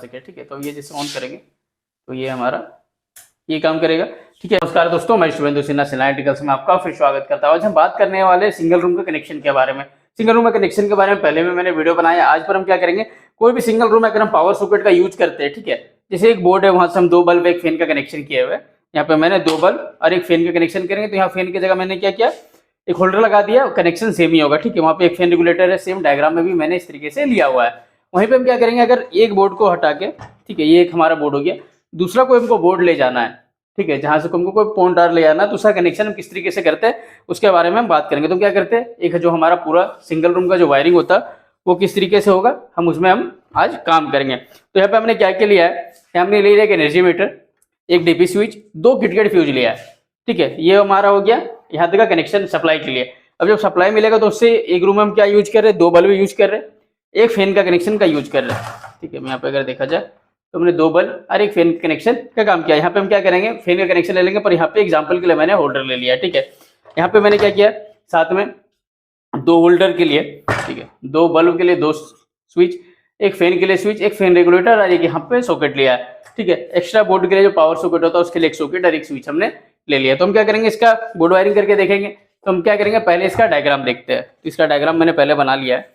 सके। ठीक है, तो ये जैसे ऑन करेंगे तो ये हमारा ये काम करेगा। ठीक है, नमस्कार दोस्तों, मैं शुभेंदु सिन्हा सिन्हाटिकल्स में आपका फिर स्वागत करता हूँ। आज हम बात करने वाले सिंगल रूम के कनेक्शन के बारे में। सिंगल रूम के कनेक्शन के बारे में पहले में मैंने वीडियो बनाया। आज पर हम क्या करेंगे, कोई भी सिंगल रूम में अगर हम पावर सॉकेट का यूज करते हैं, ठीक है, जैसे एक बोर्ड है वहां से हम 2 बल्ब एक फैन का कनेक्शन किए हुए, यहाँ पे मैंने 2 बल्ब और एक फैन का कनेक्शन करेंगे, तो यहाँ फैन की जगह मैंने क्या किया, एक होल्डर लगा दिया, कनेक्शन सेम ही होगा। ठीक है, वहाँ पे एक फैन रेगुलेटर है, सेम डायग्राम में भी मैंने इस तरीके से लिया हुआ है। वहीं पे हम क्या करेंगे, अगर एक बोर्ड को हटा के, ठीक है, ये एक हमारा बोर्ड हो गया, दूसरा कोई हमको बोर्ड ले जाना है, ठीक है, जहां से हमको कोई पॉइंट आर ले जाना है, दूसरा कनेक्शन हम किस तरीके से करते हैं उसके बारे में हम बात करेंगे। तो क्या करते हैं, एक जो हमारा पूरा सिंगल रूम का जो वायरिंग होता है वो किस तरीके से होगा, हम आज काम करेंगे। तो यहाँ पे हमने क्या क्या लिया है, हमने ले लिया एक एनर्जी मीटर, एक डीपी स्विच, 2 किटकेट फ्यूज लिया है। ठीक है, ये हमारा हो गया यहाँ तक का कनेक्शन सप्लाई के लिए। अब जब सप्लाई मिलेगा तो उससे एक रूम में हम क्या यूज कर रहे हैं, 2 बल्ब यूज कर रहे हैं, एक फैन का कनेक्शन का यूज कर रहे हैं। ठीक है, यहाँ पे अगर देखा जाए तो हमने 2 बल्ब और एक फैन कनेक्शन का काम किया। यहाँ पे हम क्या करेंगे, फैन का कनेक्शन ले लेंगे, पर यहाँ पे एग्जांपल के लिए मैंने होल्डर ले लिया। ठीक है, यहाँ पे मैंने क्या किया, साथ में 2 होल्डर के लिए, ठीक है, 2 बल्ब के लिए 2 स्विच, एक फैन के लिए स्विच, एक फैन रेगुलेटर और एक यहाँ पे सॉकेट लिया है। ठीक है, एक्स्ट्रा बोर्ड के लिए जो पावर सॉकेट होता है उसके लिए एक सॉकेट और एक स्विच हमने ले लिया। तो हम क्या करेंगे, इसका बोर्ड वायरिंग करके देखेंगे। तो हम क्या करेंगे, पहले इसका डायग्राम देखते हैं। तो इसका डायग्राम मैंने पहले बना लिया है,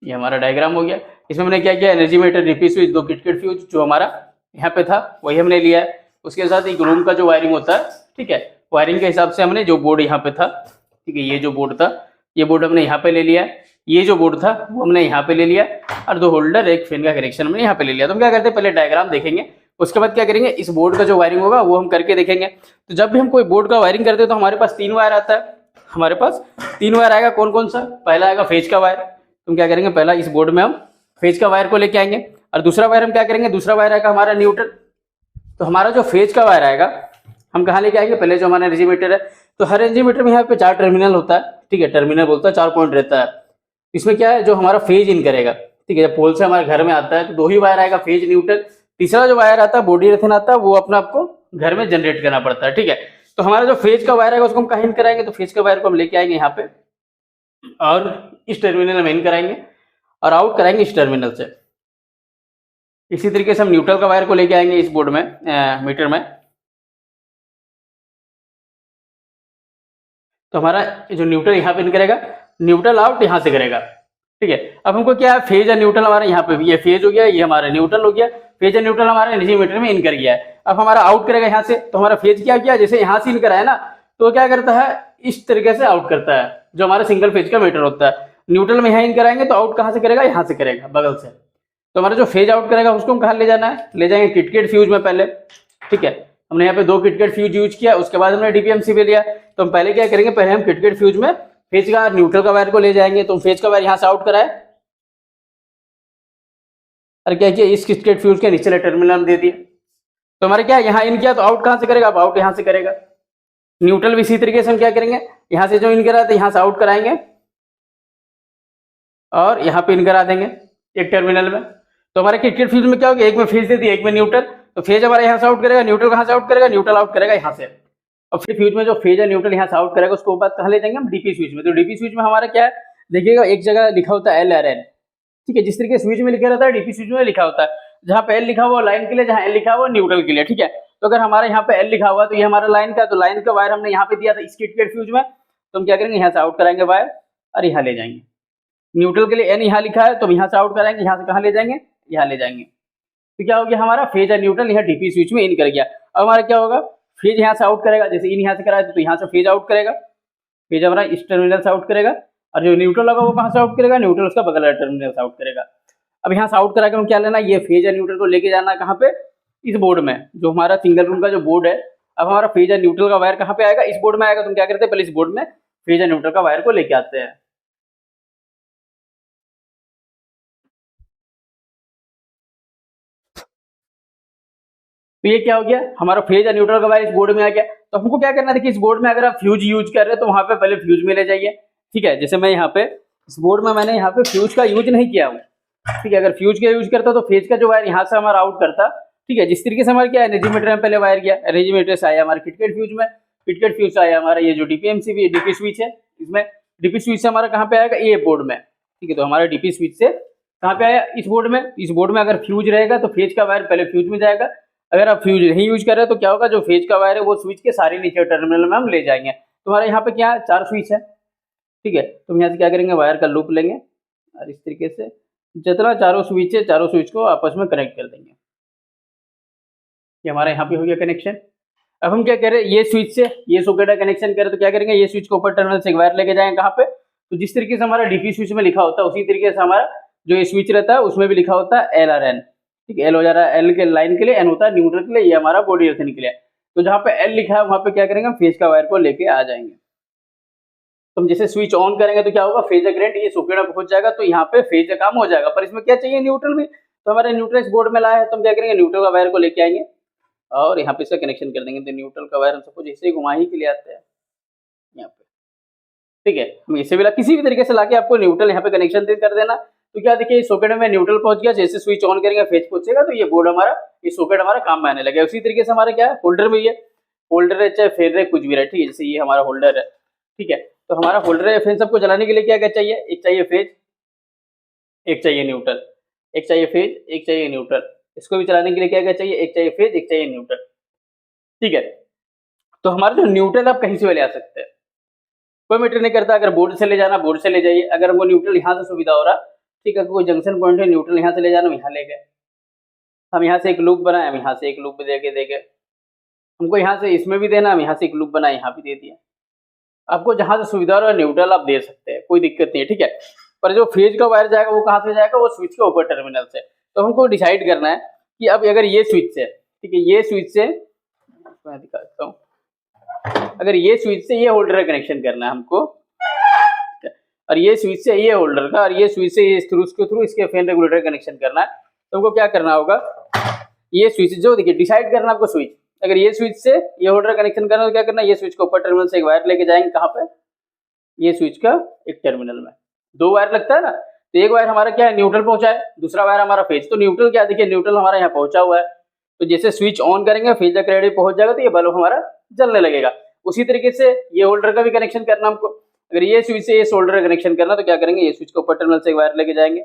ये हमारा डायग्राम हो गया। इसमें मैंने क्या किया, energy meter, DP switch, 2 KitKat fuse जो हमारा यहाँ पे था वही हमने लिया है। उसके साथ एक रूम का जो वायरिंग होता है, ठीक है, वायरिंग के हिसाब से हमने जो बोर्ड यहाँ पे था, ठीक है, ये जो बोर्ड था ये बोर्ड हमने यहाँ पे ले लिया है, ये जो बोर्ड था वो हमने यहाँ पे ले लिया, और 2 होल्डर एक फैन का कनेक्शन हमने यहाँ पे ले लिया। तो हम क्या करते हैं, पहले डायग्राम देखेंगे, उसके बाद क्या करेंगे, इस बोर्ड का जो वायरिंग होगा वो हम करके देखेंगे। तो जब भी हम कोई बोर्ड का वायरिंग करते हैं तो हमारे पास 3 वायर आता है, हमारे पास 3 वायर आएगा। कौन कौन सा, पहला आएगा फेज का वायर। तुम क्या करेंगे, पहला इस बोर्ड में हम फेज का वायर को लेके आएंगे, और दूसरा वायर हम क्या करेंगे, दूसरा वायर आएगा हमारा न्यूट्रल। तो हमारा जो फेज का वायर आएगा हम कहाँ लेके आएंगे, पहले जो हमारा एनर्जी मीटर है, तो हर एनर्जी मीटर में यहाँ पे 4 टर्मिनल होता है। ठीक है, टर्मिनल बोलता है 4 पॉइंट रहता है। इसमें क्या है, जो हमारा फेज इन करेगा, ठीक है, जब पोल से हमारे घर में आता है तो 2 ही वायर आएगा, फेज न्यूट्रल। तीसरा जो वायर आता है बॉडी रेथन आता है, वो अपना आपको घर में जनरेट करना पड़ता है। ठीक है, तो हमारा जो फेज का वायर आएगा उसको हम कहीं इन कराएंगे, तो फेज का वायर को हम लेके आएंगे यहाँ पे और इस टर्मिनल में इन कराएंगे और आउट कराएंगे इस टर्मिनल से। इसी तरीके से हम न्यूट्रल का वायर को लेके आएंगे इस बोर्ड में, मीटर में। तो हमारा जो न्यूट्रल यहाँ पे इन करेगा, न्यूट्रल आउट यहाँ से करेगा। ठीक है, अब हमको क्या है, फेज और न्यूट्रल हमारा यहाँ पे भी, ये फेज हो गया, ये हमारा न्यूट्रल हो गया, फेज और न्यूट्रल हमारा एनर्जी मीटर में इन कर गया है। अब हमारा आउट करेगा यहाँ से, तो हमारा फेज क्या किया, जैसे यहाँ से इन कराया ना, तो क्या करता है, इस तरीके से आउट करता है, जो हमारा सिंगल फेज का मीटर होता है। न्यूट्रल में यहाँ इन कराएंगे तो आउट कहाँ से करेगा, यहाँ से करेगा, बगल से। तो हमारा जो फेज आउट करेगा उसको हम कहाँ ले जाना है, ले जाएंगे किटकेट फ्यूज में पहले। ठीक है, हमने यहाँ पे 2 किटकेट फ्यूज यूज किया, उसके बाद हमने डीपीएमसी पे लिया। तो हम पहले क्या करेंगे, पहले हम किटकेट फ्यूज में फेज का न्यूट्रल का वायर को ले जाएंगे। तो फेज का वायर यहाँ से आउट कराए और क्या किया, इस किटकेट फ्यूज के नीचे टर्मिनल दे दिया। तो हमारे क्या यहाँ इन किया, तो आउट कहाँ से करेगा, अब आउट यहाँ से करेगा। न्यूट्रल भी इसी तरीके से हम क्या करेंगे, यहाँ से जो इन करा तो यहाँ से आउट कराएंगे और यहाँ पे इन करा देंगे एक टर्मिनल में। तो हमारे किटकेट फ्यूज में क्या होगा, एक में फेज दे दिया, एक में न्यूट्रल। तो फेज हमारा यहाँ से आउट करेगा, न्यूट्रल कहाँ से आउट करेगा, न्यूट्रल आउट करेगा यहाँ से। और फिर फ्यूज में जो फेज है न्यूट्रल यहाँ से आउट करेगा, उसको बाद कहाँ ले जाएंगे हम, डीपी स्विच में। तो डीपी स्विच में हमारा क्या है, देखिएगा एक जगह लिखा होता है LRN। ठीक है, जिस तरीके स्विच में लिखा रहता है डीपी स्विच में लिखा होता है, जहाँ पे L लिखा हुआ लाइन के लिए, जहाँ L लिखा हुआ न्यूट्रल के लिए। ठीक है, तो अगर हमारे यहाँ पे L लिखा हुआ तो ये हमारा लाइन का, तो लाइन का वायर हमने यहाँ पे दिया था इस किटकेट फ्यूज में। तो हम क्या करेंगे, यहाँ से आउट कराएंगे वायर और यहाँ ले जाएंगे। न्यूट्रल के लिए N यहाँ लिखा है, तो यहाँ से आउट कराएंगे, यहाँ से कहाँ ले जाएंगे, यहाँ ले जाएंगे। तो क्या हो गया, हमारा फेज और न्यूट्रल यहाँ डीपी स्विच में इन कर गया। अब हमारा क्या होगा, फेज यहाँ से आउट करेगा, जैसे इन यहाँ से कराया तो यहाँ से फेज आउट करेगा, फेज हमारा इस टर्मिनल से आउट करेगा, और जो न्यूट्रल लगा वो कहाँ से आउट करेगा, न्यूट्रल उसका बगल वाला टर्मिनल से आउट करेगा। अब यहाँ से आउट करा के हम क्या लेना, ये फेज और न्यूट्रल को लेके जाना कहाँ पे, इस बोर्ड में, जो हमारा सिंगल रूम का जो बोर्ड है। अब हमारा फेज और न्यूट्रल का वायर कहाँ पे आएगा, इस बोर्ड में आएगा। तुम क्या करते हैं, पहले इस बोर्ड में फेज और न्यूट्रल का वायर को लेके आते हैं। तो ये क्या हो गया, हमारा फेज और न्यूट्रल का वायर इस बोर्ड में आ गया। तो हमको क्या करना है, देखिए इस बोर्ड में अगर आप फ्यूज यूज कर रहे हैं तो वहां पे पहले फ्यूज में ले जाइए। ठीक है, जैसे मैं यहाँ पे इस बोर्ड में मैंने यहाँ पे फ्यूज का यूज नहीं किया हूँ। ठीक है, अगर फ्यूज का यूज करता तो फेज का जो वायर यहाँ से हमारा आउट करता। ठीक है, जिस तरीके से हमारा क्या एनर्जी मीटर में पहले वायर गया, एनर्जी मीटर से आया हमारा किटकेट फ्यूज में, किटकेट फ्यूज से आया हमारा ये जो डीपीएमसी डीपी स्विच है, इसमें डीपी स्विच से हमारा कहाँ पे आएगा, ये बोर्ड में। ठीक है, तो हमारा डीपी स्विच से कहाँ पे आया, इस बोर्ड में। इस बोर्ड में अगर फ्यूज रहेगा तो फेज का वायर पहले फ्यूज में जाएगा। अगर आप फ्यूज नहीं यूज कर रहे तो क्या होगा, जो फेज का वायर है वो स्विच के सारे नीचे टर्मिनल में हम ले जाएंगे। तुम्हारे यहाँ पे क्या है, 4 स्विच है, ठीक है। तो हम यहाँ से क्या करेंगे, वायर का लूप लेंगे और इस तरीके से जितना चारों स्विच है, चारों स्विच को आपस में कनेक्ट कर देंगे। ये हमारा यहाँ पे हो गया कनेक्शन। अब हम क्या करें, ये स्विच से ये सॉकेट का कनेक्शन करें तो क्या करेंगे, ये स्विच को ऊपर टर्मिनल से एक वायर लेके जाएंगे कहाँ पे, तो जिस तरीके से हमारा डीपी स्विच में लिखा होता है उसी तरीके से हमारा जो ये स्विच रहता है उसमें भी लिखा होता है LRN, ठीक है। एल हो जा रहा है एल के लाइन के लिए, एन होता है न्यूट्रल के लिए, ये हमारा बॉडी अर्थिंग के लिए। तो जहाँ पे एल लिखा है वहां पे क्या करेंगे, हम फेज का वायर को लेके आ जाएंगे। तो हम जैसे स्विच ऑन करेंगे तो क्या होगा, फेज करंट ये सॉकेट में पहुंच जाएगा, तो यहाँ पे फेज का काम हो जाएगा। पर इसमें क्या चाहिए, न्यूट्रल भी। तो हमारे न्यूट्रल इस बोर्ड में लाया है, तो हम क्या करेंगे, न्यूट्रल का वायर को लेके आएंगे और यहाँ पे इसका कनेक्शन कर देंगे। तो न्यूट्रल का वायर हम सबको जैसे घुमा ही के लिए आते हैं यहाँ पे, ठीक है। हम इसे भी किसी भी तरीके से लाके आपको न्यूट्रल यहाँ पे कनेक्शन कर देना। तो क्या देखिए, सॉकेट में न्यूट्रल पहुंच गया, जैसे स्विच ऑन करेंगे फेज पहुंचेगा, तो ये बोर्ड हमारा, ये सॉकेट हमारा काम में आने लगे। उसी तरीके से हमारा क्या है, होल्डर भी है, होल्डर है चाहे फेर है, कुछ भी रहे, ठीक है। जैसे ये हमारा होल्डर है, ठीक है। तो हमारा होल्डर है, फैन सबको चलाने के लिए क्या क्या चाहिए, एक चाहिए फेज, एक चाहिए न्यूट्रल, एक चाहिए फेज, एक चाहिए न्यूट्रल। इसको भी चलाने के लिए क्या क्या चाहिए, एक चाहिए फेज, एक चाहिए न्यूट्रल, ठीक है। तो हमारा जो न्यूट्रल आप कहीं से भी ले आ सकते हैं, कोई मैटर नहीं करता। अगर बोर्ड से ले जाना बोर्ड से ले जाइए, अगर हमको न्यूट्रल यहाँ से सुविधा हो रहा, ठीक है, कोई जंक्शन पॉइंट है, न्यूट्रल यहाँ से ले जाना, यहाँ ले गए। हम यहाँ से एक लूप बनाए, हम यहाँ से एक लूप दे के हमको यहाँ से इसमें भी देना, हम यहाँ से एक लूप बनाए, यहाँ भी दे दिया। आपको जहाँ से सुविधा हो रहा है न्यूट्रल आप दे सकते हैं, कोई दिक्कत नहीं है, ठीक है। पर जो फेज का वायर जाएगा वो कहाँ से जाएगा, वो स्विच के ऊपर टर्मिनल से। तो हमको डिसाइड करना है कि अब अगर ये स्विच से, ठीक है, ये स्विच से मैं दिखा देता हूँ, अगर ये स्विच से ये होल्डर का कनेक्शन करना है हमको, और ये स्विच से ये होल्डर का, और ये स्विच से ये थ्रू इसके फैन रेगुलेटर कनेक्शन करना है, तो हमको क्या करना होगा, ये स्विच जो देखिए डिसाइड करना आपको स्विच, अगर ये स्विच से ये होल्डर कनेक्शन करना है तो क्या करना है, ये स्विच को ऊपर टर्मिनल से एक वायर लेके जाएंगे कहाँ पे, ये स्विच का एक टर्मिनल में 2 वायर लगता है ना, तो एक वायर हमारा क्या है, न्यूट्रल पहुंचा है, दूसरा वायर हमारा फेज। तो न्यूट्रल क्या देखिए, न्यूट्रल हमारा यहाँ पहुंचा हुआ है, तो जैसे स्विच ऑन करेंगे फेज का क्रेडिट पहुंच जाएगा, तो ये बल्ब हमारा जलने लगेगा। उसी तरीके से ये होल्डर का भी कनेक्शन करना हमको, अगर ये स्विच से ये होल्डर का कनेक्शन करना तो क्या करेंगे, ये स्विच को ऊपर टर्मिनल से एक वायर लेके जाएंगे,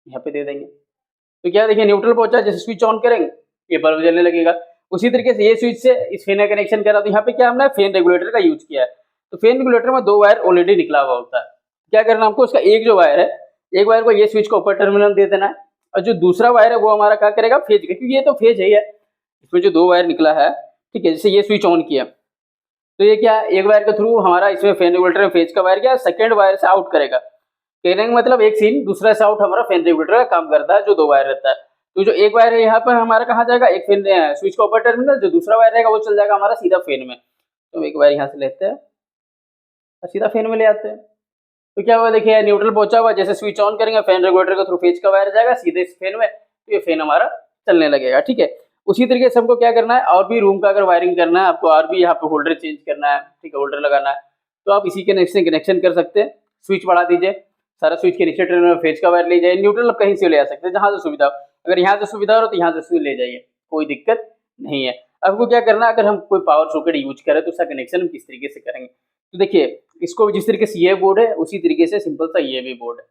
यहाँ पे दे देंगे। तो क्या देखिए न्यूट्रल पहुंचा, जैसे स्विच ऑन करेंगे ये बल्ब जलने लगेगा। उसी तरीके से ये स्विच से इस फैन का कनेक्शन करा, तो यहाँ पे क्या हमने फैन रेगुलेटर का यूज किया है। तो फैन रेगुलेटर में 2 वायर ऑलरेडी निकला हुआ होता है, क्या करना हमको, उसका एक जो वायर है, एक वायर को ये स्विच को ऊपर टर्मिनल दे देना है, और जो दूसरा वायर है वो हमारा क्या करेगा, फेज का, क्योंकि ये तो फेज है, इसमें जो 2 वायर निकला है, ठीक है। जैसे ये स्विच ऑन किया तो ये क्या, एक वायर के थ्रू हमारा इसमें फैन रेगुलेटर में फेज का वायर क्या सेकंड वायर से आउट करेगा। कहने का मतलब एक सीन दूसरा से आउट हमारा फैन रेगुलेटर का काम करता है, जो 2 वायर रहता है। तो जो एक वायर है यहाँ पर हमारा कहाँ जाएगा, एक फैन स्विच का ऊपर टर्मिनल, जो दूसरा वायर रहेगा वो चल जाएगा हमारा सीधा फैन में। तो एक वायर यहाँ से लेते हैं और सीधा फैन में ले आते हैं। तो क्या हुआ देखिए, न्यूट्रल पहुंचा हुआ, जैसे स्विच ऑन करेंगे फैन रेगुलेटर के थ्रू फेज का वायर जाएगा सीधे इस फैन में, तो ये फैन हमारा चलने लगेगा, ठीक है। उसी तरीके से हमको क्या करना है, और भी रूम का अगर वायरिंग करना है आपको, और भी यहाँ पे होल्डर चेंज करना है, ठीक है, होल्डर लगाना है, तो आप इसी के कनेक्शन कर सकते हैं। स्विच बढ़ा दीजिए, सारा स्विच के नीचे टर्मिनल में फेज का वायर ले जाइए, न्यूट्रल कहीं से ले आ सकते हैं जहां से सुविधा हो। अगर यहाँ से सुविधा हो तो यहाँ से स्विच ले जाइए, कोई दिक्कत नहीं है। अब हमको क्या करना है, अगर हम कोई पावर सॉकेट यूज करें तो उसका कनेक्शन हम किस तरीके से करेंगे। तो देखिए, इसको भी जिस तरीके से ये बोर्ड है उसी तरीके से सिंपल सा ये भी बोर्ड है,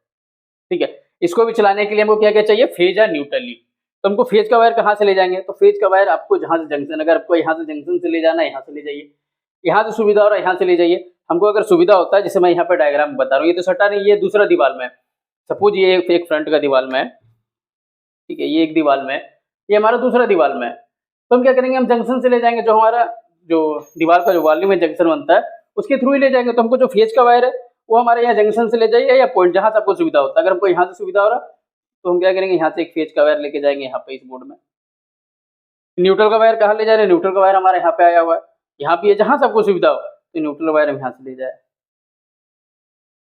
ठीक है। इसको भी चलाने के लिए हमको क्या क्या चाहिए, फेज या न्यूट्रल। तो हमको फेज का वायर कहाँ से ले जाएंगे, तो फेज का वायर आपको जहां से जंक्शन, अगर आपको यहाँ से जंक्शन से ले जाना है यहाँ से ले जाइए, यहाँ से सुविधा हो रहा है यहाँ से ले जाइए। हमको अगर सुविधा होता है, जैसे मैं यहाँ पे डायग्राम बता रहा हूँ, ये तो सटा नहीं, ये दूसरा दीवार में है, सपोज ये एक फ्रंट का दीवार में है, ठीक है, ये एक दीवार में है, ये हमारा दूसरा दीवार में है। तो हम क्या करेंगे, हम जंक्शन से ले जाएंगे, जो हमारा जो दीवार का जो वॉल्यूम में जंक्शन बनता है उसके थ्रू ही ले जाएंगे। तो हमको जो फेज का वायर है वो हमारे यहाँ जंक्शन से ले जाइए, या पॉइंट जहां से आपको सुविधा होता है। अगर हमको यहाँ से सुविधा हो रहा तो हम क्या करेंगे, यहाँ से एक फेज का वायर लेके जाएंगे यहाँ पे इस बोर्ड में। न्यूट्रल का वायर कहाँ ले जा रहे हैं, न्यूट्रल का वायर हमारे यहाँ पे आया हुआ है, यहाँ पे जहां से आपको सुविधा हो, तो न्यूट्रल वायर हम यहाँ से ले जाए,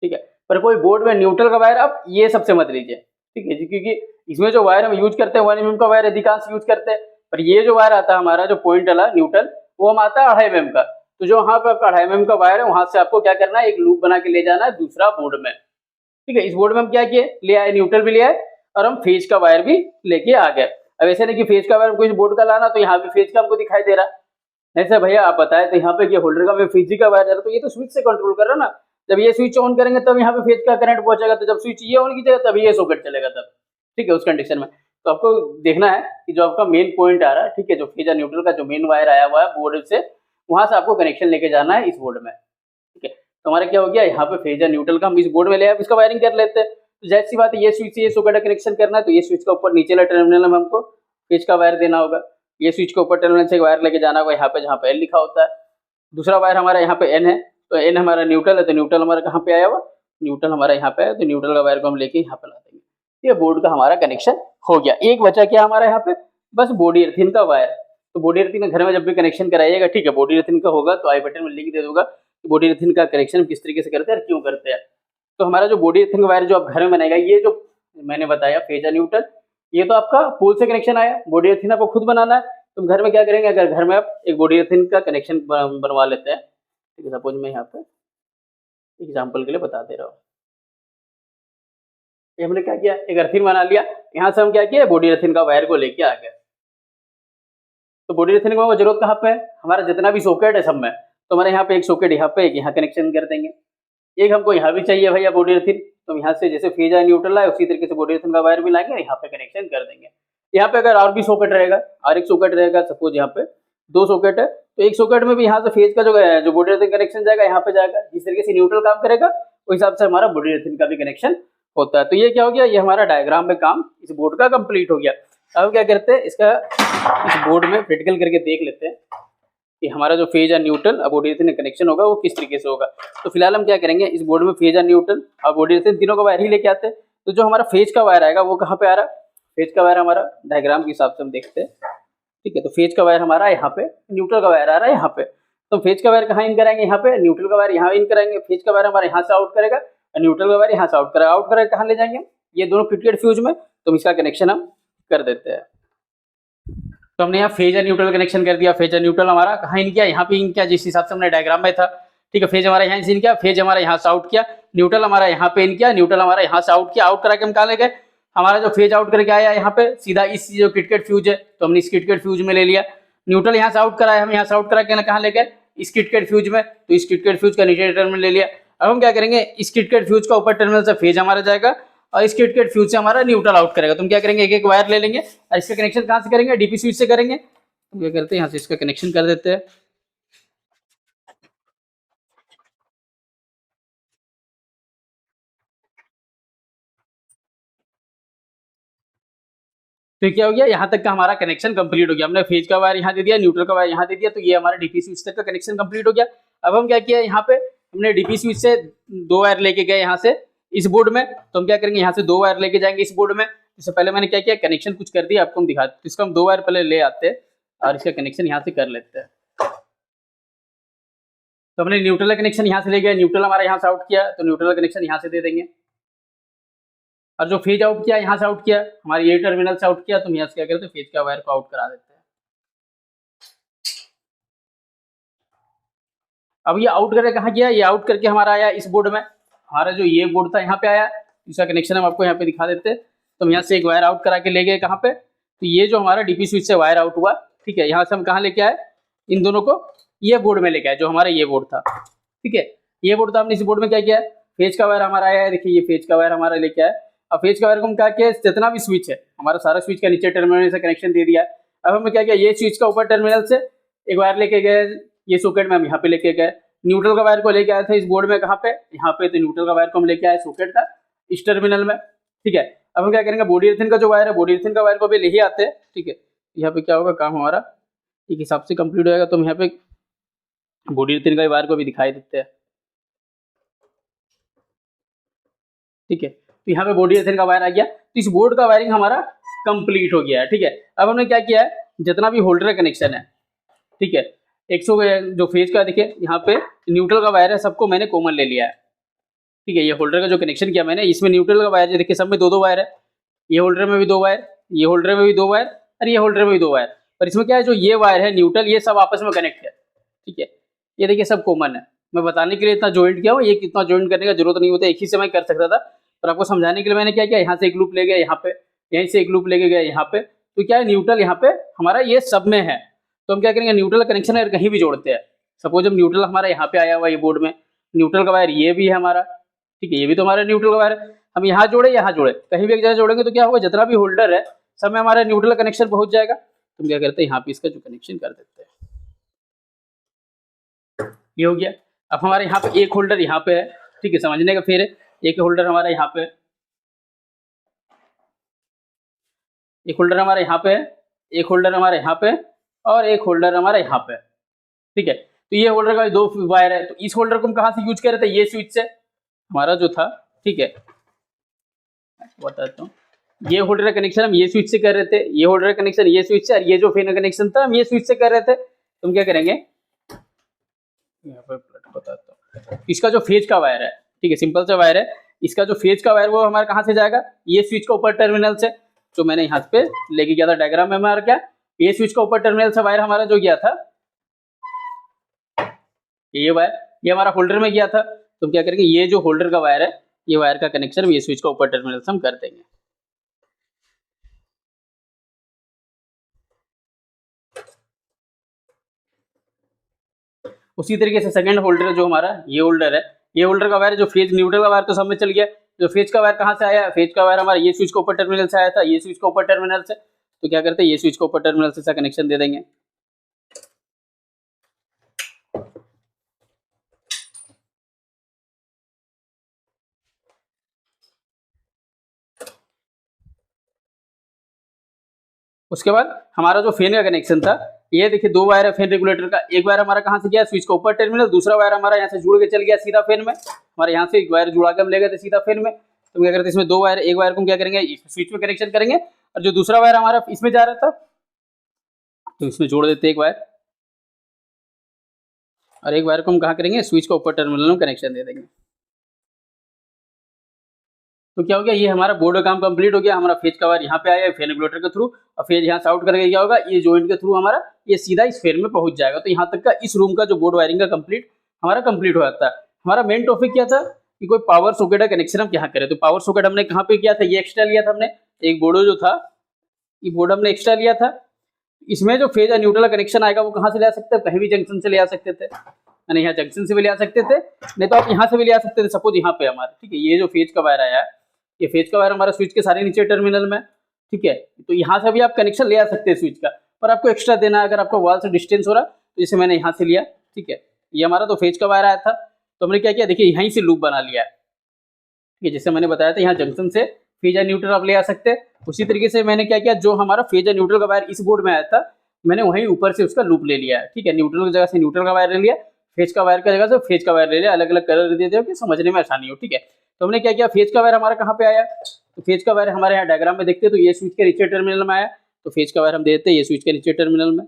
ठीक है। पर कोई बोर्ड में न्यूट्रल का वायर आप ये सबसे मत लीजिए, ठीक है जी, क्योंकि इसमें जो वायर हम यूज करते हैं 1 mm का वायर अधिकांश यूज करते हैं। पर ये जो वायर आता है हमारा जो पॉइंट वाला न्यूट्रल, वो हम आता है 2.5 mm का। तो जो वहां पे आपका 2.5 mm का वायर है, वहां से आपको क्या करना है, एक लूप बना के ले जाना है दूसरा बोर्ड में, ठीक है। इस बोर्ड में हम क्या किए, ले आए, न्यूट्रल भी ले आए और हम फेज का वायर भी लेके आ गए। अब ऐसे नहीं कि फेज का वायर कोई बोर्ड का लाना तो यहाँ भी फेज का हमको दिखाई दे रहा है, ऐसे भैया आप बताए तो यहाँ पे होल्डर का फेज का वायर जा रहा, तो ये तो स्विच से कंट्रोल कर रहा ना, जब ये स्विच ऑन करेंगे तब यहाँ पे फेज का करंट पहुंचेगा, तो जब स्विच ये ऑन कीजिएगा तब ये सॉकेट चलेगा तब, ठीक है, उस कंडीशन में। तो आपको देखना है कि जो आपका मेन पॉइंट आ रहा है, ठीक है, जो फेज या न्यूट्रल का जो मेन वायर आया हुआ है बोर्ड से, वहां से आपको कनेक्शन लेके जाना है इस बोर्ड में, ठीक है। तो हमारा क्या हो गया, यहाँ पे फेज या न्यूट्रल का हम इस बोर्ड में ले आए, इसका वायरिंग कर लेते हैं। तो जैसी सी बात है, ये स्विच से ये सॉकेट कनेक्शन करना है, तो ये स्विच का ऊपर नीचे वाला टर्मिनल में हमको फेज का वायर देना होगा, ये स्विच के ऊपर टर्मिनल से वायर लेके जाना होगा यहाँ पे जहाँ पे एल लिखा होता है। दूसरा वायर हमारा यहाँ पे एन है, तो एन हमारा न्यूट्रल है, तो न्यूट्रल हमारा कहाँ पे आया हुआ, न्यूट्रल हमारा यहाँ पे है, तो न्यूट्रल का वायर को हम लेके यहाँ पे ला देंगे। ये बोर्ड का हमारा कनेक्शन हो गया। एक बचा क्या हमारा यहाँ पे, बस बॉडी अर्थिंग का वायर। तो बॉडी अर्थिंग घर में जब भी कनेक्शन कराइएगा, ठीक है, बॉडी अर्थिंग का होगा तो आई बटन में लिंक दे दूंगा कि बॉडी अर्थिंग का कनेक्शन किस तरीके से करते हैं और क्यों करते हैं। तो हमारा जो बॉडी अर्थिंग वायर जो आप घर में बनाएगा, ये जो मैंने बताया फेज या न्यूट्रल, ये तो आपका पोल से कनेक्शन आया, बॉडी अर्थिंग आपको खुद बनाना है। तो घर में क्या करेंगे, अगर घर में आप एक बॉडी अर्थिंग का कनेक्शन बनवा लेते हैं, ठीक है, सपोज मैं यहाँ पे एग्जाम्पल के लिए बता दे रहा हूँ। ये हमने क्या किया, एक अर्थिंग बना लिया, यहाँ से हम क्या किया, बॉडी अर्थिंग का वायर को लेके आ गए। तो बॉडी अर्थिंग को जरूरत कहाँ पे है, हमारा जितना भी सॉकेट है सब में, तो हमारे यहाँ पे एक सॉकेट यहाँ पे, एक यहाँ कनेक्शन कर देंगे, एक हमको यहाँ भी चाहिए भैया बॉडी अर्थिंग, तो यहाँ से जैसे फेज या न्यूट्रल है उसी तरीके से बॉडी अर्थिंग का वायर भी लाएंगे, यहाँ पे कनेक्शन कर देंगे। यहाँ पे अगर और भी सॉकेट रहेगा और एक सॉकेट रहेगा, सपोज यहाँ पे 2 सॉकेट है, तो एक सॉकेट में भी यहाँ से फेज का जो बॉडी अर्थिंग कनेक्शन जाएगा यहाँ पे जाएगा। जिस तरीके से न्यूट्रल काम करेगा उस हिसाब से हमारा बॉडी अर्थिंग का भी कनेक्शन होता है। तो ये क्या हो गया, ये हमारा डायग्राम में काम इस बोर्ड का कंप्लीट हो गया। अब क्या करते हैं, इसका इस बोर्ड में प्रैक्टिकल करके देख लेते हैं कि हमारा जो फेज या न्यूट्रल और बॉडी अर्थिंग कनेक्शन होगा वो किस तरीके से होगा। तो फिलहाल हम क्या करेंगे, इस बोर्ड में फेज या न्यूट्रल और बॉडी अर्थिंग तीनों का वायर ही लेके आते हैं। तो जो हमारा फेज का वायर आएगा वो कहाँ पे आ रहा है, फेज का वायर हमारा डायग्राम के हिसाब से हम देखते हैं, ठीक है। तो फेज का वायर हमारा यहाँ पे, न्यूट्रल का वायर आ रहा है यहाँ पे। तो फेज का वायर कहाँ इन कराएंगे, यहाँ पे, न्यूट्रल का वायर यहाँ इन कराएंगे। फेज का वायर हमारा यहाँ से आउट करेगा और न्यूट्रल का वायर यहाँ से आउट करेगा। आउट करेगा कहाँ ले जाएंगे, ये दोनों फिटेड फ्यूज में, तो इसका कनेक्शन हम कर देते हैं। तो हमने यहाँ फेज या न्यूट्रल कनेक्शन कर दिया। फेज या न्यूट्रल हमारा कहाँ इन किया, यहाँ पे इन किया, जिस हिसाब से हमने डायग्राम में था, ठीक है। फेज हमारा यहाँ से इन किया, फेज हमारा यहाँ से आउट किया, न्यूट्रल हमारा यहाँ पे इन किया, न्यूट्रल हमारा यहाँ से आउट किया। आउट करा के हम कहाँ ले गए, हमारा जो फेज आउट करके आया यहाँ पे सीधा इस जो किटकेट फ्यूज है, तो हमने इस किटकेट फ्यूज में ले लिया। न्यूट्रल यहाँ से आउट कराया, हम यहाँ से आउट करा के कहाँ ले गए, इस किटकेट फ्यूज में, तो इस किटकेट फ्यूज का नीचे टर्मिनल ले लिया। अब हम क्या करेंगे, इस किटकेट फ्यूज का ऊपर टर्मिनल से फेज हमारा जाएगा और इस किटकेट फ्यूज से हमारा न्यूट्रल आउट करेगा। तो हम क्या करेंगे, एक एक वायर ले लेंगे और इसका कनेक्शन कहाँ से करेंगे, डीपी स्विच से करेंगे। तो क्या करते हैं, यहाँ से इसका कनेक्शन कर देते हैं। तो क्या हो गया, यहाँ तक का हमारा कनेक्शन कंप्लीट हो गया। हमने फेज का वायर यहाँ दे दिया, न्यूट्रल का वायर यहाँ दे दिया, तो ये हमारा डीपी स्विच तक का कनेक्शन कंप्लीट हो गया। अब हम क्या किया, यहाँ पे हमने डीपी स्विच से 2 वायर लेके गए यहाँ से इस बोर्ड में। तो हम क्या करेंगे, यहाँ से 2 वायर लेके जाएंगे इस बोर्ड में। इससे पहले मैंने क्या किया, कनेक्शन कुछ कर दिया, आपको हम दिखा, तो इसको हम 2 वायर पहले ले आते हैं और इसका कनेक्शन यहाँ से कर लेते हैं। तो हमने न्यूट्रल कनेक्शन यहाँ से ले गया, न्यूट्रल हमारा यहाँ से आउट किया, तो न्यूट्रल कनेक्शन यहाँ से दे देंगे। और जो फेज आउट किया यहाँ से आउट किया, हमारे ये टर्मिनल से आउट किया, तो हम यहाँ से क्या करते हैं, फेज का वायर को आउट करा देते हैं। अब ये आउट करके कहाँ गया, ये आउट करके हमारा आया इस बोर्ड में। हमारा जो ये बोर्ड था यहाँ पे आया, इसका कनेक्शन हम आपको यहाँ पे दिखा देते हैं। तो हम यहाँ से एक वायर आउट करा के ले गए कहाँ पे, तो ये जो हमारा डीपी स्विच से वायर आउट हुआ, ठीक है, यहाँ से हम कहाँ लेके आए, इन दोनों को ये बोर्ड में लेके आए, जो हमारा ये बोर्ड था, ठीक है। ये बोर्ड था, हमने इस बोर्ड में क्या किया, फेज का वायर हमारा आया है, देखिए ये फेज का वायर हमारा लेके आया। अब फेज का वायर को हम क्या किया, जितना भी स्विच है हमारा सारा स्विच का नीचे टर्मिनल से कनेक्शन दे दिया है। अब हमने क्या किया, ये स्विच का ऊपर टर्मिनल से एक वायर लेके गए, ये सॉकेट में हम यहाँ पे लेके गए। न्यूट्रल का वायर को लेके आए थे इस बोर्ड में, कहाँ पे, यहाँ पे, तो न्यूट्रल का वायर को हम लेके आए सॉकेट का इस टर्मिनल में, ठीक है। अब हम क्या करेंगे, बॉडी अर्थिंग का जो वायर है, बॉडी अर्थिंग का वायर को भी ले ही आते हैं, ठीक है। यहाँ पे क्या होगा, काम हमारा एक हिसाब से कंप्लीट हो जाएगा। तो हम यहाँ पे बॉडी अर्थिंग का वायर को भी दिखाई देते हैं, ठीक है। तो यहाँ पे बॉडी अर्थिंग का वायर आ गया, तो इस बोर्ड का वायरिंग हमारा कंप्लीट हो गया है, ठीक है। अब हमने क्या किया है, जितना भी होल्डर कनेक्शन है, ठीक है, 100 जो फेज का देखिए यहाँ पे न्यूट्रल का वायर है, सबको मैंने कॉमन ले लिया है, ठीक है। ये होल्डर का जो कनेक्शन किया मैंने, इसमें न्यूट्रल का वायर देखिए सब में 2-2 वायर है, ये होल्डर में भी 2 वायर, ये होल्डर में भी 2 वायर और ये होल्डर में भी 2 वायर। पर इसमें क्या है, जो ये वायर है न्यूट्रल, ये सब आपस में कनेक्ट है, ठीक है। ये देखिए सब कॉमन है। मैं बताने के लिए इतना ज्वाइंट किया हूँ, ये कितना ज्वाइंट करने का जरूरत नहीं होता, एक ही से मैं कर सकता था, पर आपको समझाने के लिए मैंने क्या किया, यहाँ से एक लूप ले गया यहाँ पे, यहीं से एक लूप लेके गया यहाँ पे। तो क्या है, न्यूट्रल यहाँ पे हमारा ये सब में है। तो हम क्या करेंगे, न्यूट्रल कनेक्शन अगर कहीं भी जोड़ते हैं, सपोज हम न्यूट्रल हमारा यहाँ पे आया हुआ ये बोर्ड में, न्यूट्रल का वायर ये भी है हमारा, ठीक है, ये भी तो हमारा न्यूट्रल का वायर है। हम यहाँ जोड़े यहाँ जोड़े, कहीं भी एक जगह जोड़ेंगे तो क्या होगा, जितना भी होल्डर है सब में हमारा न्यूट्रल कनेक्शन पहुंच जाएगा। तो हम क्या करते हैं, यहाँ पे इसका जो कनेक्शन कर देते हैं, ये हो गया। अब हमारे यहाँ पे एक होल्डर यहाँ पे है, ठीक है, समझने का फिर है, एक होल्डर हमारा यहाँ पे, एक होल्डर हमारे यहाँ पे, एक होल्डर हमारे यहाँ पे और एक होल्डर हमारे यहाँ पे, ठीक है। तो ये होल्डर का 2 वायर है, तो इस होल्डर को हम कहाँ से यूज कर रहे थे, ये स्विच से हमारा जो था, ठीक है, बताता हूँ। ये होल्डर का कनेक्शन हम ये स्विच से कर रहे थे, ये होल्डर का कनेक्शन ये स्विच से, और ये जो फैन का कनेक्शन था हम ये स्विच से कर रहे थे। तो हम क्या करेंगे, यहाँ पर बताता हूँ, इसका जो फेज का वायर है, ठीक है, सिंपल सा वायर है, इसका जो फेज का वायर वो हमारा कहाँ से जाएगा, ये स्विच का ऊपर टर्मिनल से, जो मैंने यहाँ पे लेके गया था डायग्राम में हमारा, क्या ये स्विच का ऊपर टर्मिनल से वायर हमारा जो गया था, ये वायर ये हमारा होल्डर में गया था। तो हम क्या करेंगे, ये जो होल्डर का वायर है, ये वायर का कनेक्शन ये स्विच का ऊपर टर्मिनल से हम कर देंगे। उसी तरीके से सेकंड होल्डर जो हमारा ये होल्डर है, ये होल्डर का वायर जो फेज न्यूट्रल का वायर तो सब में चल गया, जो फेज का वायर कहाँ से आया, फेज का वायर हमारा ये स्विच के ऊपर टर्मिनल से आया था, ये स्विच के ऊपर टर्मिनल से। तो क्या करते हैं, ये स्विच के ऊपर टर्मिनल से कनेक्शन दे देंगे। उसके बाद हमारा जो फैन का कनेक्शन था, ये देखिए 2 वायर है फैन रेगुलेटर का, एक वायर हमारा कहाँ से गया, स्विच का ऊपर टर्मिनल, दूसरा वायर हमारा यहाँ से जुड़ के चल गया सीधा फैन में, हमारे यहाँ से एक वायर जुड़ा के हम ले गए थे सीधा फैन में। तो क्या करते हैं, इसमें 2 वायर, एक वायर को क्या करेंगे, स्विच में कनेक्शन करेंगे, और जो दूसरा वायर हमारा इसमें जा रहा था तो इसमें जोड़ देते एक वायर, और एक वायर को हम कहाँ करेंगे, स्विच का ऊपर टर्मिनल में कनेक्शन दे देंगे। तो क्या हो गया, ये हमारा बोर्ड का काम कंप्लीट हो गया। हमारा फेज का वायर यहाँ पे आया फैन रेगुलेटर के थ्रू, और फेज यहाँ से आउट करके क्या होगा, ये जॉइंट के थ्रू हमारा ये सीधा इस फैन में पहुंच जाएगा। तो यहाँ तक का इस रूम का जो बोर्ड वायरिंग का कंप्लीट हमारा कंप्लीट हो जाता है। हमारा मेन टॉपिक क्या था कि कोई पावर सॉकेट का कनेक्शन हम क्या करें। तो पावर सॉकेट हमने कहाँ पे किया था, ये एक्स्ट्रा लिया था हमने, एक बोर्ड जो था ये बोर्ड हमने एक्स्ट्रा लिया था। इसमें जो फेज और न्यूट्रल कनेक्शन आएगा वो कहाँ से ले आ सकते हैं, कहीं भी जंक्शन से ले आ सकते थे, यानी यहाँ जंक्शन से भी ले आ सकते थे, नहीं तो आप यहाँ से भी ले आ सकते थे। सपोज यहाँ पे हमारे, ठीक है, ये जो फेज का वायर आया है, ये फेज का वायर हमारा स्विच के सारे नीचे टर्मिनल में, ठीक है, तो यहाँ से भी आप कनेक्शन ले आ सकते हैं स्विच का, पर आपको एक्स्ट्रा देना है अगर आपको वॉल से डिस्टेंस हो रहा, तो जैसे मैंने यहाँ से लिया, ठीक है, ये हमारा तो फेज का वायर आया था, तो हमने क्या किया, देखिए यहीं से लूप बना लिया है, ठीक है, जैसे मैंने बताया था यहाँ जंक्शन से फेज या न्यूट्रल आप ले आ सकते हैं। उसी तरीके से मैंने क्या किया, जो हमारा फेज या न्यूट्रल का वायर इस बोर्ड में आया था, मैंने वहीं ऊपर से उसका लूप ले लिया है, ठीक है, न्यूट्रल की जगह से न्यूट्रल का वायर ले लिया, फेज का वायर की जगह से फेज का वायर ले लिया, अलग अलग कलर दे दिया कि समझने में आसानी हो, ठीक है। तो हमने क्या किया, फेज का वायर हमारा कहाँ पे आया, तो फेज का वायर हमारे यहाँ डायग्राम में देखते हैं, तो ये स्विच के नीचे टर्मिनल में आया, तो फेज का वायर हम देते हैं ये स्विच के नीचे टर्मिनल में।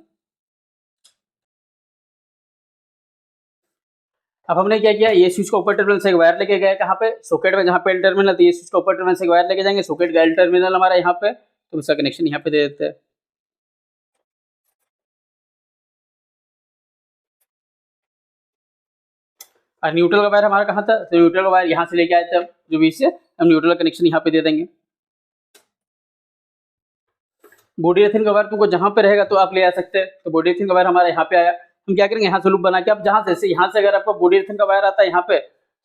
अब हमने क्या किया, ये स्विच का ऊपर टर्मिनल से एक वायर लेके गए कहाँ पे, सॉकेट में, जहाँ पे एल टर्मिनल, तो ये स्विच का ऊपर टर्मिनल से एक वायर लेके जाएंगे, सॉकेट का एल टर्मिनल हमारा यहाँ पे, तो उसका कनेक्शन यहाँ पे दे देते हैं। और न्यूट्रल का वायर हमारा कहाँ था, तो न्यूट्रल का वायर यहाँ से लेके आए थे हम, जो बीच से हम न्यूट्रल कनेक्शन यहाँ पे दे देंगे। बॉडी रेथिन का वायर तुमको जहाँ पे रहेगा तो आप ले आ सकते हैं, तो बॉडी रेथिन का वायर हमारा यहाँ पे आया, हम क्या करेंगे, यहाँ से लूप बना के, आप जहाँ से यहाँ से अगर आपका बॉडी रेथिन का वायर आता है यहाँ पे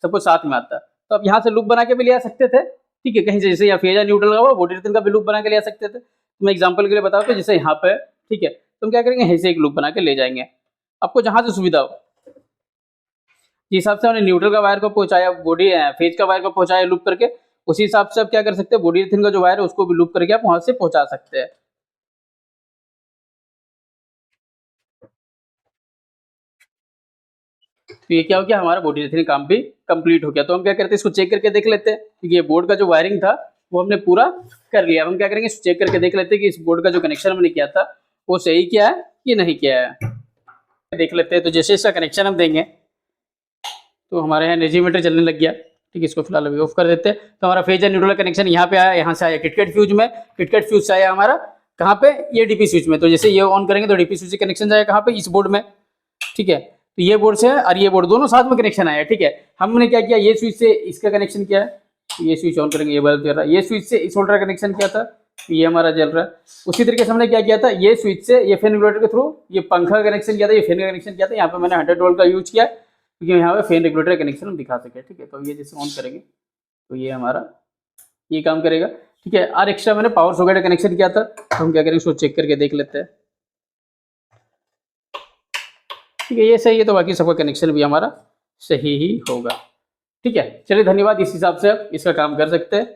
सबको साथ में आता है, तो आप यहाँ से लूप बना के भी ले आ सकते थे, ठीक है, कहीं से जैसे यहाँ फेज या न्यूट्रल का हुआ बॉडी रेथिन का भी लूप बना के ले आ सकते थे। तो मैं एग्जाम्पल के लिए बताऊँ तो जैसे यहाँ पे, ठीक है, तो हम क्या करेंगे, ऐसे एक लूप बना के ले जाएंगे, आपको जहाँ से सुविधा हो, जिस हिसाब से हमने न्यूट्रल का वायर को पहुंचाया, बॉडी फेज का वायर को पहुंचाया लूप करके, उसी हिसाब से आप क्या कर सकते हैं, बॉडी रेथिन का जो वायर है उसको भी लूप करके आप वहां से पहुंचा सकते हैं। तो ये क्या हो गया, हमारा बॉडी रेथिन काम भी कंप्लीट हो गया। तो हम क्या करते हैं, इसको चेक करके देख लेते हैं, क्योंकि ये बोर्ड का जो वायरिंग था वो हमने पूरा कर लिया। हम क्या करेंगे, इसको चेक करके देख लेते हैं कि इस बोर्ड का जो कनेक्शन हमने किया था वो सही किया है कि नहीं किया है, देख लेते हैं। तो जैसे इसका कनेक्शन हम देंगे तो हमारे यहाँ एनर्जी मीटर चलने लग गया, ठीक है, इसको फिलहाल अभी ऑफ कर देते हैं। तो हमारा फेज एंड न्यूट्रल कनेक्शन यहाँ पे आया, यहाँ से आया किटकैट फ्यूज में, किटकैट फ्यूज से आया हमारा कहाँ पे, ये डीपी स्विच में। तो जैसे ये ऑन करेंगे तो डीपी स्विच कनेक्शन जाएगा कहाँ पे, इस बोर्ड में, ठीक है। तो ये बोर्ड से और ये बोर्ड दोनों साथ में कनेक्शन आया, ठीक है। हमने क्या किया, ये स्विच से इसका कनेक्शन किया है, ये स्विच ऑन करेंगे ये बल्ब जल रहा है, ये स्विच से इस होल्डर का कनेक्शन किया था, ये हमारा जल रहा है। उसी तरीके से हमने क्या किया था, ये स्विच से ये फैन रेगुलेटर के थ्रू ये पंखा का कनेक्शन किया था, ये फैन का कनेक्शन किया था, यहाँ पे मैंने 100 वोल्ट का यूज किया, क्योंकि यहाँ पे फैन रेगुलेटर कनेक्शन हम दिखा सके। ठीक है, तो ये जैसे ऑन करेंगे तो ये हमारा ये काम करेगा। ठीक है, और एक्स्ट्रा मैंने पावर सॉकेट का कनेक्शन किया था, तो हम क्या करेंगे उसको चेक करके देख लेते हैं। ठीक है, ये सही है, तो बाकी सबका कनेक्शन भी हमारा सही ही होगा। ठीक है, चलिए धन्यवाद। इस हिसाब से आप इसका काम कर सकते हैं।